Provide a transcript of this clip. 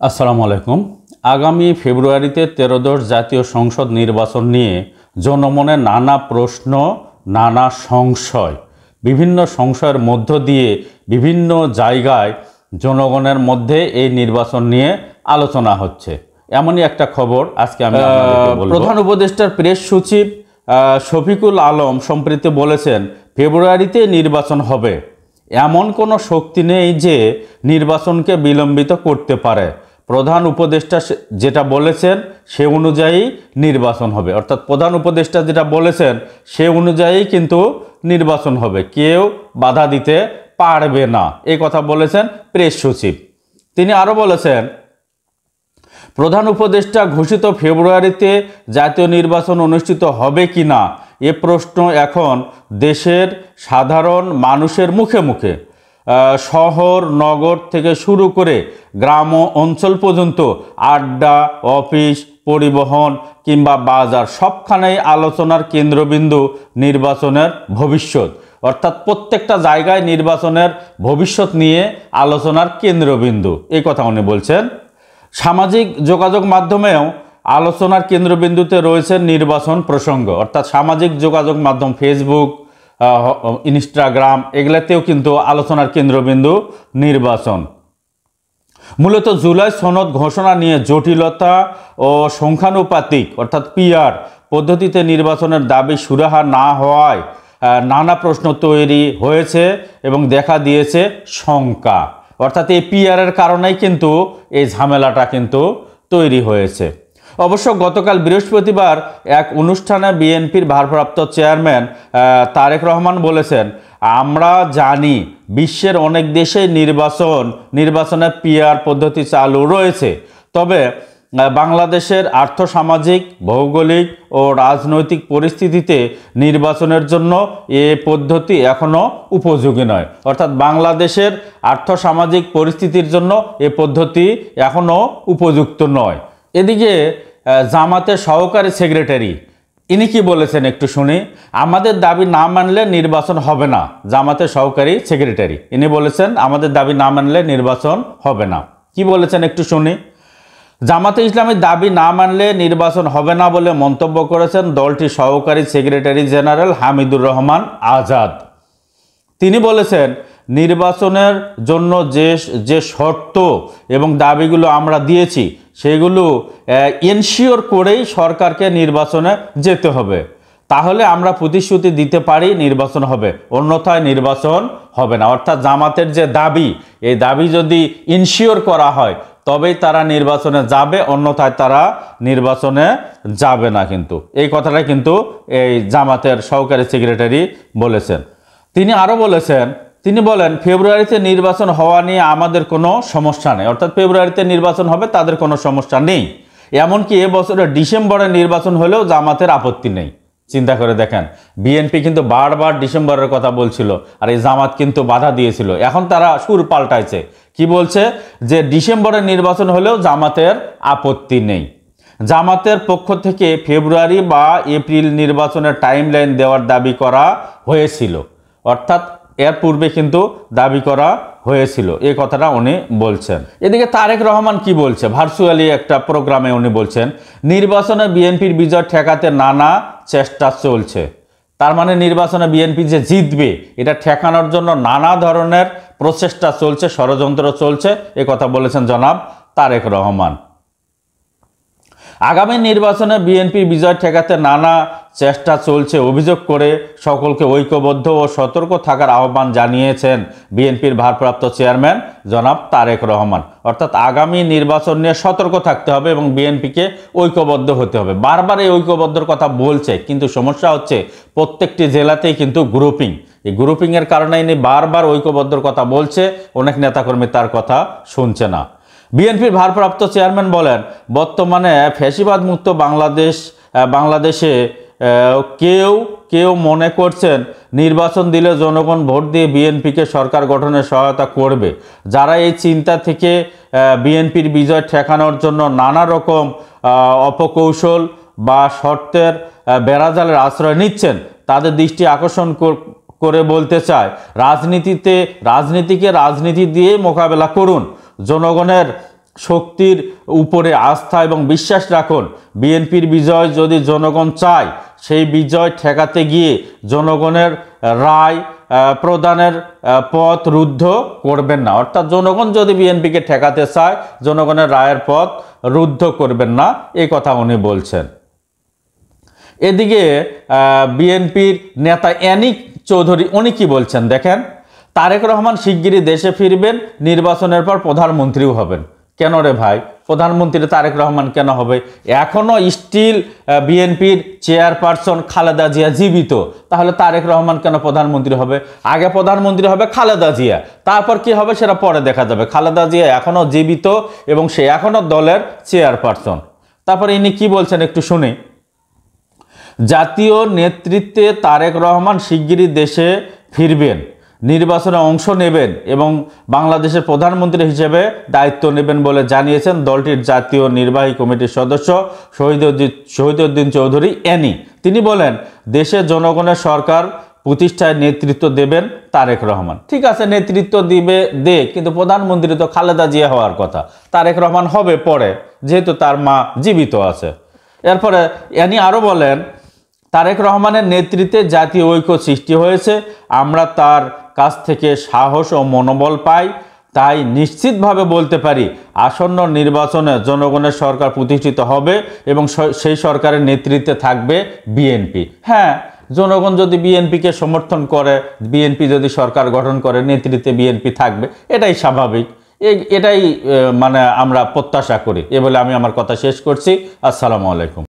আসসালামু আলাইকুম। আগামী ফেব্রুয়ারিতে ত্রয়োদশ জাতীয় সংসদ নির্বাচন নিয়ে জনমনে নানা প্রশ্ন, নানা সংশয়, বিভিন্ন সংশয়ের মধ্য দিয়ে বিভিন্ন জায়গায় জনগণের মধ্যে এই নির্বাচন নিয়ে আলোচনা হচ্ছে। এমনই একটা খবর আজকে আমি আপনাদেরকে বলবো। প্রধান উপদেষ্টার প্রেস সচিব শফিকুল আলম সম্প্রতি বলেছেন, ফেব্রুয়ারিতে নির্বাচন হবে। এমন কোনো শক্তি নেই যে নির্বাচনকে বিলম্বিত করতে পারে। প্রধান উপদেষ্টা যেটা বলেছেন সে অনুযায়ী নির্বাচন হবে, অর্থাৎ প্রধান উপদেষ্টা যেটা বলেছেন সে অনুযায়ী কিন্তু নির্বাচন হবে, কেউ বাধা দিতে পারবে না, এই কথা বলেছেন প্রেস সচিব। তিনি আরও বলেছেন, প্রধান উপদেষ্টা ঘোষিত ফেব্রুয়ারিতে জাতীয় নির্বাচন অনুষ্ঠিত হবে কি না এ প্রশ্ন এখন দেশের সাধারণ মানুষের মুখে মুখে। শহর নগর থেকে শুরু করে গ্রাম অঞ্চল পর্যন্ত আড্ডা, অফিস, পরিবহন কিংবা বাজার সবখানেই আলোচনার কেন্দ্রবিন্দু নির্বাচনের ভবিষ্যৎ। অর্থাৎ প্রত্যেকটা জায়গায় নির্বাচনের ভবিষ্যৎ নিয়ে আলোচনার কেন্দ্রবিন্দু, এই কথা উনি বলছেন। সামাজিক যোগাযোগ মাধ্যমেও আলোচনার কেন্দ্রবিন্দুতে রয়েছে নির্বাচন প্রসঙ্গ, অর্থাৎ সামাজিক যোগাযোগ মাধ্যম ফেসবুক, ইনস্টাগ্রাম এগুলাতেও কিন্তু আলোচনার কেন্দ্রবিন্দু নির্বাচন। মূলত জুলাই সনদ ঘোষণা নিয়ে জটিলতা ও সংখ্যানুপাতিক অর্থাৎ পিআর পদ্ধতিতে নির্বাচনের দাবি সুরাহা না হওয়ায় নানা প্রশ্ন তৈরি হয়েছে এবং দেখা দিয়েছে শঙ্কা। অর্থাৎ এই পিআরের কারণেই কিন্তু এই ঝামেলাটা কিন্তু তৈরি হয়েছে। অবশ্য গতকাল বৃহস্পতিবার এক অনুষ্ঠানে বিএনপির ভারপ্রাপ্ত চেয়ারম্যান তারেক রহমান বলেছেন, আমরা জানি বিশ্বের অনেক দেশেই নির্বাচনে পিআর পদ্ধতি চালু রয়েছে, তবে বাংলাদেশের আর্থসামাজিক, ভৌগোলিক ও রাজনৈতিক পরিস্থিতিতে নির্বাচনের জন্য এ পদ্ধতি এখনও উপযোগী নয়। অর্থাৎ বাংলাদেশের আর্থসামাজিক পরিস্থিতির জন্য এ পদ্ধতি এখনও উপযুক্ত নয়। এদিকে জামাতের সহকারী সেক্রেটারি ইনি কি বলেছেন একটু শুনি। আমাদের দাবি না মানলে নির্বাচন হবে না। জামাতের সহকারী সেক্রেটারি ইনি বলেছেন, আমাদের দাবি না মানলে নির্বাচন হবে না। কি বলেছেন একটু শুনি। জামাতে ইসলামের দাবি না মানলে নির্বাচন হবে না বলে মন্তব্য করেছেন দলটির সহকারী সেক্রেটারি জেনারেল হামিদুর রহমান আজাদ। তিনি বলেছেন, নির্বাচনের জন্য যে শর্ত এবং দাবিগুলো আমরা দিয়েছি সেগুলো এনশিওর করেই সরকারকে নির্বাচনে যেতে হবে, তাহলে আমরা প্রতিশ্রুতি দিতে পারি নির্বাচন হবে, অন্যথায় নির্বাচন হবে না। অর্থাৎ জামাতের যে দাবি, এই দাবি যদি ইনশিওর করা হয় তবেই তারা নির্বাচনে যাবে, অন্যথায় তারা নির্বাচনে যাবে না। কিন্তু এই কথাটা কিন্তু এই জামাতের সহকারী সেক্রেটারি বলেছেন। তিনি আরও বলেছেন, তিনি বলেন, ফেব্রুয়ারিতে নির্বাচন হওয়া নিয়ে আমাদের কোনো সমস্যা নেই। অর্থাৎ ফেব্রুয়ারিতে নির্বাচন হবে, তাদের কোনো সমস্যা নেই। এমনকি এবছরের ডিসেম্বরে নির্বাচন হলেও জামাতের আপত্তি নেই। চিন্তা করে দেখেন, বিএনপি কিন্তু বারবার ডিসেম্বরের কথা বলছিল, আর এই জামাত কিন্তু বাধা দিয়েছিল। এখন তারা সুর পাল্টাইছে, কি বলছে যে ডিসেম্বরে নির্বাচন হলেও জামাতের আপত্তি নেই। জামাতের পক্ষ থেকে ফেব্রুয়ারি বা এপ্রিল নির্বাচনের টাইমলাইন দেওয়ার দাবি করা হয়েছিল, অর্থাৎ এর পূর্বে কিন্তু দাবি করা হয়েছিল, এই কথাটা উনি বলছেন। এদিকে তারেক রহমান কি বলছে, ভার্চুয়ালি একটা প্রোগ্রামে উনি বলছেন, নির্বাচনে বিএনপির বিজয় ঠেকাতে নানা চেষ্টা চলছে। তার মানে নির্বাচনে বিএনপি যে জিতবে এটা ঠেকানোর জন্য নানা ধরনের প্রচেষ্টা চলছে, ষড়যন্ত্র চলছে, এ কথা বলেছেন জনাব তারেক রহমান। আগামী নির্বাচনে বিএনপির বিজয় ঠেকাতে নানা চেষ্টা চলছে অভিযোগ করে সকলকে ঐক্যবদ্ধ ও সতর্ক থাকার আহ্বান জানিয়েছেন বিএনপির ভারপ্রাপ্ত চেয়ারম্যান জনাব তারেক রহমান। অর্থাৎ আগামী নির্বাচন নিয়ে সতর্ক থাকতে হবে এবং বিএনপিকে ঐক্যবদ্ধ হতে হবে। বারবার এই ঐক্যবদ্ধর কথা বলছে, কিন্তু সমস্যা হচ্ছে প্রত্যেকটি জেলাতেই কিন্তু গ্রুপিং, এই গ্রুপিংয়ের কারণে ইনি বারবার ঐক্যবদ্ধর কথা বলছে, অনেক নেতাকর্মী তার কথা শুনছে না। বিএনপির ভারপ্রাপ্ত চেয়ারম্যান বলেন, বর্তমানে ফ্যাসিবাদ মুক্ত বাংলাদেশে কেউ মনে করছেন নির্বাচন দিলে জনগণ ভোট দিয়ে বিএনপিকে সরকার গঠনে সহায়তা করবে। যারা এই চিন্তা থেকে বিএনপির বিজয় ঠেকানোর জন্য নানা রকম অপকৌশল বা শর্তের বেড়াজালের আশ্রয় নিচ্ছেন, তাদের দৃষ্টি আকর্ষণ করে বলতে চায়, রাজনীতিকে রাজনীতি দিয়ে মোকাবেলা করুন। জনগণের শক্তির উপরে আস্থা এবং বিশ্বাস রাখুন। বিএনপির বিজয় যদি জনগণ চায়, সেই বিজয় ঠেকাতে গিয়ে জনগণের রায় প্রদানের পথ রুদ্ধ করবেন না। অর্থাৎ জনগণ যদি বিএনপিকে ঠেকাতে চায়, জনগণের রায়ের পথ রুদ্ধ করবেন না, এই কথা উনি বলছেন। এদিকে বিএনপির নেতা অ্যানিক চৌধুরী উনি কি বলছেন দেখেন, তারেক রহমান শিগগিরই দেশে ফিরবেন, নির্বাচনের পর প্রধানমন্ত্রীও হবেন। কেন রে ভাই, প্রধানমন্ত্রী তারেক রহমান কেন হবে? এখনও স্টিল বিএনপির চেয়ারপারসন খালেদা জিয়া জীবিত, তাহলে তারেক রহমান কেন প্রধানমন্ত্রী হবে? আগে প্রধানমন্ত্রী হবে খালেদা জিয়া, তারপর কি হবে সেটা পরে দেখা যাবে। খালেদা জিয়া এখনও জীবিত এবং সে এখনও দলের চেয়ারপারসন। তারপর ইনি কি বলছেন একটু শুনি। জাতীয় নেতৃত্বে তারেক রহমান শিগগিরই দেশে ফিরবেন, নির্বাচনে অংশ নেবেন এবং বাংলাদেশের প্রধানমন্ত্রী হিসেবে দায়িত্ব নেবেন বলে জানিয়েছেন দলটির জাতীয় নির্বাহী কমিটির সদস্য শহীদউদ্দিন চৌধুরী অ্যানি। তিনি বলেন, দেশে জনগণের সরকার প্রতিষ্ঠায় নেতৃত্ব দেবেন তারেক রহমান। ঠিক আছে, নেতৃত্ব দিবে, কিন্তু প্রধানমন্ত্রী তো খালেদা জিয়া হওয়ার কথা, তারেক রহমান হবে পরে, যেহেতু তার মা জীবিত আছে। এরপরে অ্যানি আরও বলেন, তারেক রহমানের নেতৃত্বে জাতীয় ঐক্য সৃষ্টি হয়েছে, আমরা তার কাছ থেকে সাহস ও মনোবল পাই, তাই নিশ্চিতভাবে বলতে পারি আসন্ন নির্বাচনে জনগণের সরকার প্রতিষ্ঠিত হবে এবং সেই সরকারের নেতৃত্বে থাকবে বিএনপি। হ্যাঁ, জনগণ যদি বিএনপিকে সমর্থন করে, বিএনপি যদি সরকার গঠন করে, নেতৃত্বে বিএনপি থাকবে, এটাই স্বাভাবিক, এটাই আমরা প্রত্যাশা করি। এ বলে আমি আমার কথা শেষ করছি। আসসালামু আলাইকুম।